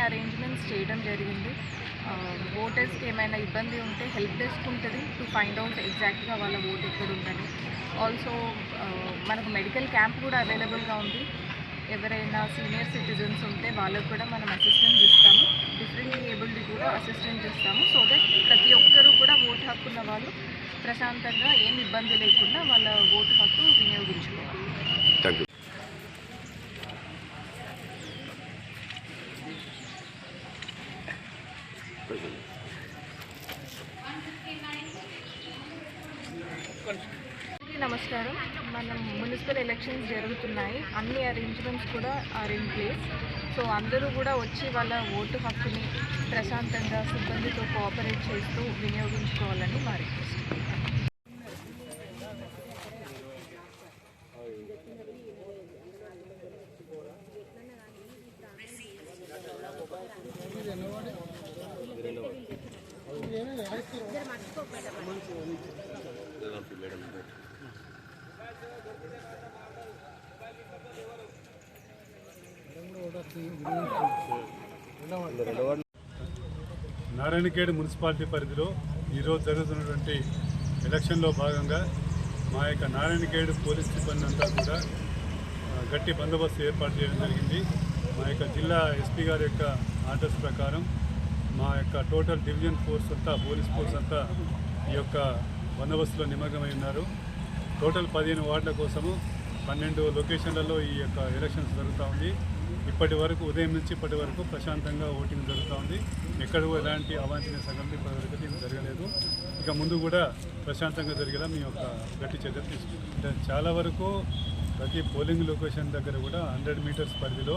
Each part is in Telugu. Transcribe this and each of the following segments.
అరేంజ్మెంట్స్ చేయడం జరిగింది. ఓటర్స్కి ఏమైనా ఇబ్బంది ఉంటే హెల్ప్ డెస్క్ ఉంటుంది టు ఫైండ్ అవుట్ ఎగ్జాక్ట్గా వాళ్ళ ఓట్ ఎక్కడ ఉందని. ఆల్సో మనకు మెడికల్ క్యాంప్ కూడా అవైలబుల్గా ఉంది. ఎవరైనా సీనియర్ సిటిజన్స్ ఉంటే వాళ్ళకు కూడా మనం అసిస్టెన్స్ ఇస్తాము. డిఫరెంట్లీ ఏబుల్డ్ కూడా అసిస్టెన్స్ ఇస్తాము. సో దట్ ప్రతి ఒక్కరూ కూడా ఓటు హక్కు ఉన్న వాళ్ళు ప్రశాంతంగా ఏమి ఇబ్బంది లేకుండా వాళ్ళ ఓటు హక్కు వినియోగించుకోవాలి. నమస్కారం. మనం మున్సిపల్ ఎలక్షన్స్ జరుగుతున్నాయి. అన్ని అరేంజ్మెంట్స్ కూడా ఆర్ ఇన్ ప్లేస్. సో అందరూ కూడా వచ్చి వాళ్ళ ఓటు హక్కుని ప్రశాంతంగా సిబ్బందితో కోఆపరేట్ చేస్తూ వినియోగించుకోవాలని మా రిక్వెస్ట్. నారాయణఖేడ్ మున్సిపాలిటీ పరిధిలో ఈరోజు జరుగుతున్నటువంటి ఎలక్షన్లో భాగంగా మా యొక్క నారాయణఖేడ్ పోలీస్ సిబ్బంది అంతా కూడా గట్టి బందోబస్తు ఏర్పాటు చేయడం జరిగింది. మా యొక్క జిల్లా ఎస్పీ గారి యొక్క ఆర్డర్స్ ప్రకారం మా యొక్క టోటల్ డివిజన్ ఫోర్స్ అంతా, పోలీస్ ఫోర్స్ అంతా ఈ యొక్క బందోబస్తులో నిమగ్నమై ఉన్నారు. టోటల్ 15 వార్డుల కోసము 12 లొకేషన్లలో ఈ యొక్క ఎలక్షన్స్ జరుగుతూ ఉంది. ఇప్పటి వరకు ఉదయం నుంచి ఇప్పటి వరకు ప్రశాంతంగా ఓటింగ్ జరుగుతూ ఉంది. ఎక్కడ ఎలాంటి అవాంఛనీయ సంఘటన ఇప్పటివరకు దీనికి జరగలేదు. ఇక ముందు కూడా ప్రశాంతంగా జరిగేలా మీ యొక్క గట్టి చర్యలు తీసుకుంటాం. చాలా వరకు ప్రతి పోలింగ్ లొకేషన్ దగ్గర కూడా 100 మీటర్స్ పరిధిలో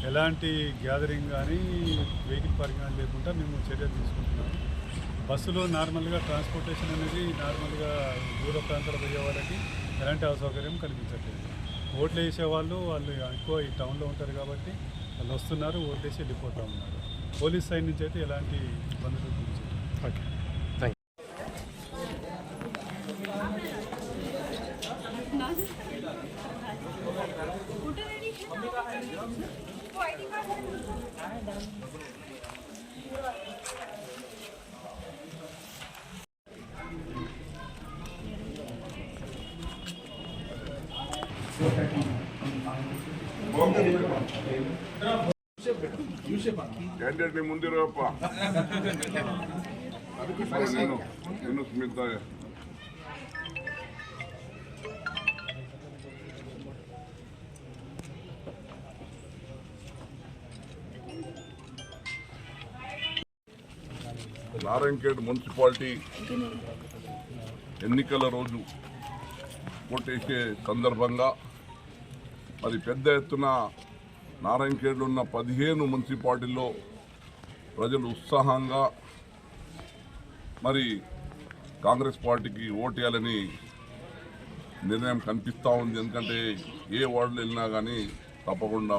ఎలాంటి గ్యాదరింగ్ కానీ వెహికల్ పార్కింగ్ కానీ లేకుండా మేము చర్యలు తీసుకుంటున్నాము. బస్సులో నార్మల్గా ట్రాన్స్పోర్టేషన్ అనేది నార్మల్గా దూర ప్రాంతాలకు పోయే వాళ్ళకి ఎలాంటి అసౌకర్యం కనిపించట్లేదు. ఓట్లు వేసే వాళ్ళు ఎక్కువ ఈ టౌన్లో ఉంటారు కాబట్టి వాళ్ళు వస్తున్నారు, ఓట్లు వేసి వెళ్ళిపోతూ ఉన్నారు. పోలీస్ సైడ్ నుంచి అయితే ఎలాంటి ఇబ్బందులు గురించి. ఓకే, థ్యాంక్ క్యాండిడేట్ ముందు నేను స్మిత నారాయణఖేడ్ మున్సిపాలిటీ ఎన్నికల రోజు ఓటేసే సందర్భంగా మరి పెద్ద ఎత్తున నారాయణఖేడ్లో ఉన్న 15 మున్సిపాలిటీల్లో ప్రజలు ఉత్సాహంగా మరి కాంగ్రెస్ పార్టీకి ఓటేయాలని నిర్ణయం కనిపిస్తూ ఉంది. ఎందుకంటే ఏ వార్డులో వెళ్ళినా కానీ తప్పకుండా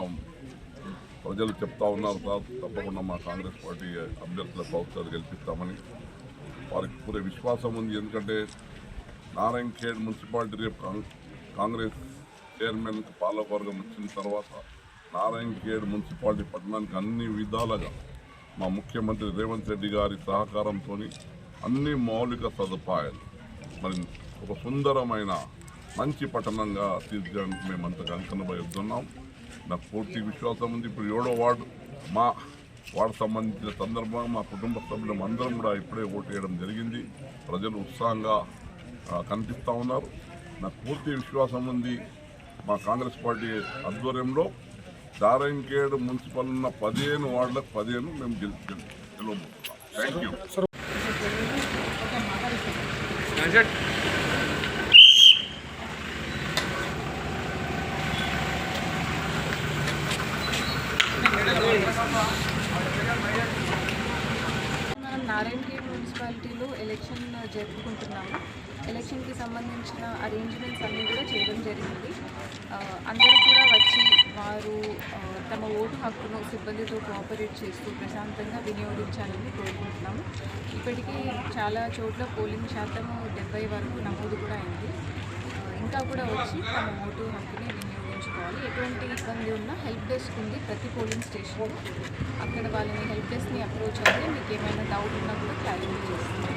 ప్రజలు చెప్తా ఉన్నారు, తప్పకుండా మా కాంగ్రెస్ పార్టీ అభ్యర్థుల ప్రభుత్వాలు గెలిపిస్తామని వారికి పూరే విశ్వాసం ఉంది. ఎందుకంటే నారాయణఖేడ్ మున్సిపాలిటీ రేపు కాంగ్రెస్ చైర్మన్ పాలకవర్గం వచ్చిన తర్వాత నారాయణఖేడ్ మున్సిపాలిటీ పట్టణానికి అన్ని విధాలుగా మా ముఖ్యమంత్రి రేవంత్ రెడ్డి గారి సహకారంతో అన్ని మౌలిక సదుపాయాలు మరి ఒక సుందరమైన మంచి పట్టణంగా తీర్చడానికి మేమంతా అంకనబోతున్నాం. నాకు పూర్తి విశ్వాసం ఉంది. ఇప్పుడు 7వ వార్డు మా వార్డు సంబంధించిన సందర్భంగా మా కుటుంబ సభ్యులం అందరం కూడా ఇప్పుడే ఓటు వేయడం జరిగింది. ప్రజలు ఉత్సాహంగా కనిపిస్తూ ఉన్నారు. నాకు పూర్తి విశ్వాసం ఉంది. మా కాంగ్రెస్ పార్టీ ఆధ్వర్యంలో నారాయణఖేడ్ మున్సిపల్ ఉన్న 15 వార్డులకు 15 మేము గెలవబోతున్నాం. Thank you. మనం నారాయణఖేడ్ మున్సిపాలిటీలో ఎలక్షన్ జరుపుకుంటున్నాము. ఎలక్షన్కి సంబంధించిన అరేంజ్మెంట్స్ అన్నీ కూడా చేయడం జరిగింది. అందరూ కూడా వచ్చి వారు తమ ఓటు హక్కును సిబ్బందితో కోఆపరేట్ చేస్తూ ప్రశాంతంగా వినియోగించాలని కోరుకుంటున్నాము. ఇప్పటికీ చాలా చోట్ల పోలింగ్ శాతం 70 వరకు నమోదు కూడా అయింది. ఇంకా కూడా వచ్చి తమ ఓటు హక్కుని వినియోగించాలి. ఉంచుకోవాలి. ఎటువంటి ఇబ్బంది ఉన్నా హెల్ప్ డెస్క్ ఉంది ప్రతి పోలింగ్ స్టేషన్లో. అక్కడ వాళ్ళని హెల్ప్ డెస్క్ని అప్రోచ్ అయితే మీకు ఏమైనా డౌట్ ఉన్నా కూడా క్లారిఫై చేస్తున్నారు.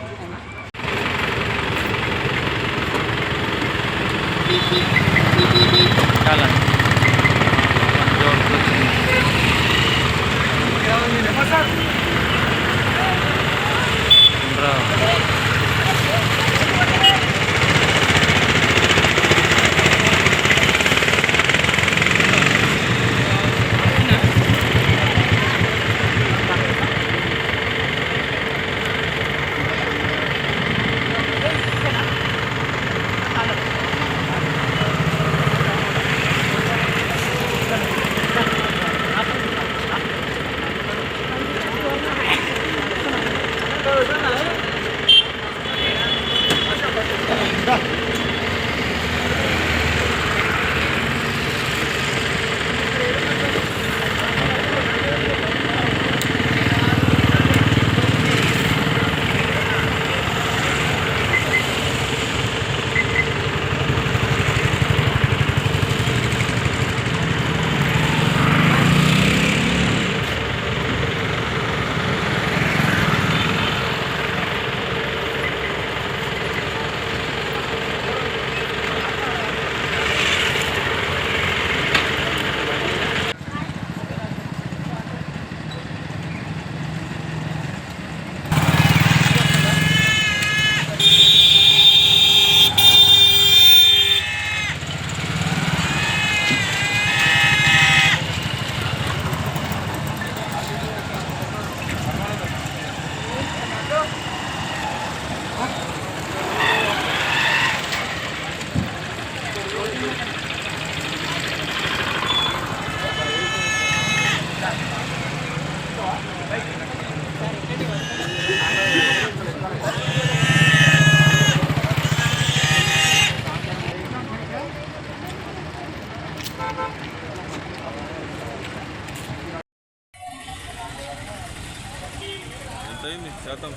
శాతం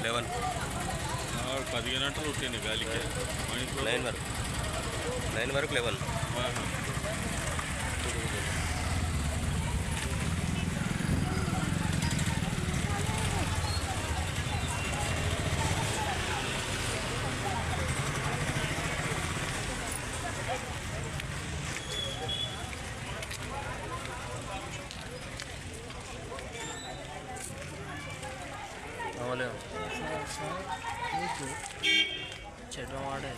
11 15 గంటలు ఉంటుంది గాలికి 9 వరకు 11. చెడ్డవాడే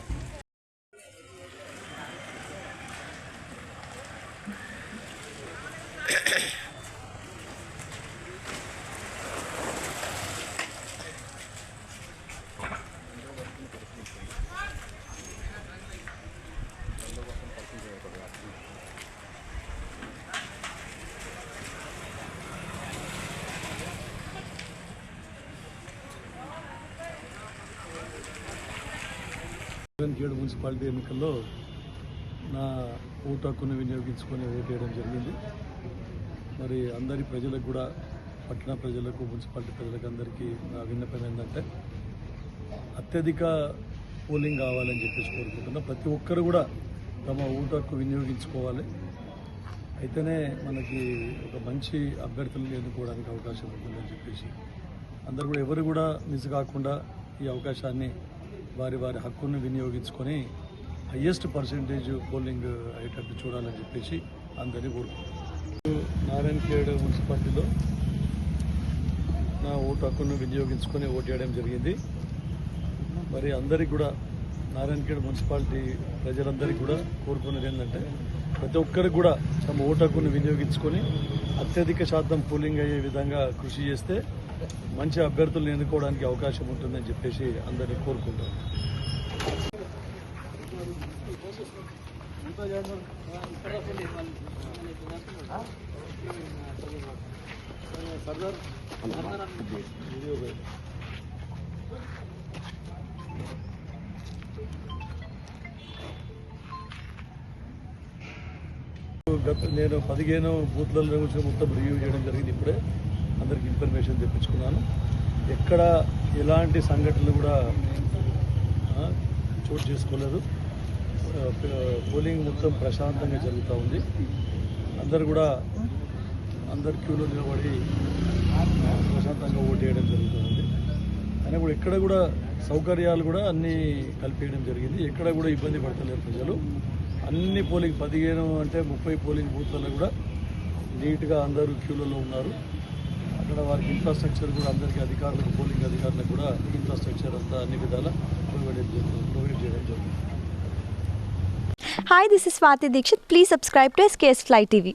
నారాయణఖేడ్ మున్సిపాలిటీ ఎన్నికల్లో నా ఓటు హక్కును వినియోగించుకొని ఓటేయడం జరిగింది. మరి అందరి ప్రజలకు కూడా, పట్టణ ప్రజలకు, మున్సిపాలిటీ ప్రజలకు అందరికీ నా విన్నపం ఏంటంటే అత్యధిక పోలింగ్ కావాలని చెప్పేసి కోరుకుంటున్నా. ప్రతి ఒక్కరు కూడా తమ ఓటు హక్కు వినియోగించుకోవాలి. అయితేనే మనకి ఒక మంచి అభ్యర్థులను ఎన్నుకోవడానికి అవకాశం ఉంటుందని చెప్పేసి అందరూ కూడా ఎవరు కూడా మిస్ కాకుండా ఈ అవకాశాన్ని వారి హక్కును వినియోగించుకొని హయ్యెస్ట్ పర్సెంటేజ్ పోలింగ్ అయ్యేటట్టు చూడాలని చెప్పేసి అందరినీ కోరుకుంటున్నాను. నారాయణఖేడ్ మున్సిపాలిటీలో నా ఓటు హక్కును వినియోగించుకొని ఓటేయడం జరిగింది. మరి అందరికీ కూడా, నారాయణఖేడ్ మున్సిపాలిటీ ప్రజలందరికీ కూడా కోరుకున్నది ఏంటంటే ప్రతి ఒక్కరికి కూడా తమ ఓటు హక్కును వినియోగించుకొని అత్యధిక శాతం పోలింగ్ అయ్యే విధంగా కృషి చేస్తే మంచి అభ్యర్థులను ఎన్నుకోవడానికి అవకాశం ఉంటుందని చెప్పేసి అందరినీ కోరుకుంటాను. నేను 15 బూత్లలో మొత్తం రివ్యూ చేయడం జరిగింది. ఇప్పుడే అందరికి ఇన్ఫర్మేషన్ తెప్పించుకున్నాను. ఎక్కడ ఎలాంటి సంఘటనలు కూడా చోటు చేసుకోలేదు. పోలింగ్ మొత్తం ప్రశాంతంగా జరుగుతూ ఉంది. అందరు క్యూలో నిలబడి ప్రశాంతంగా ఓటు వేయడం జరుగుతుంది. అయినా కూడా ఎక్కడ కూడా సౌకర్యాలు కూడా అన్నీ కల్పించడం జరిగింది. ఎక్కడ కూడా ఇబ్బంది పడతలేరు ప్రజలు. అన్ని పోలింగ్ 15 అంటే 30 పోలింగ్ బూత్లలో కూడా నీట్గా అందరూ క్యూలలో ఉన్నారు. అక్కడ వారికి ఇన్ఫ్రాస్ట్రక్చర్ కూడా అందరికీ అధికారులకు, పోలింగ్ అధికారులకు కూడా ఇన్ఫ్రాస్ట్రక్చర్ అంతా అన్ని విధాలా ప్రొవైడ్ చేయడం జరుగుతుంది. Hi, this is Swati Dikshit. Please subscribe to SKS Fly TV.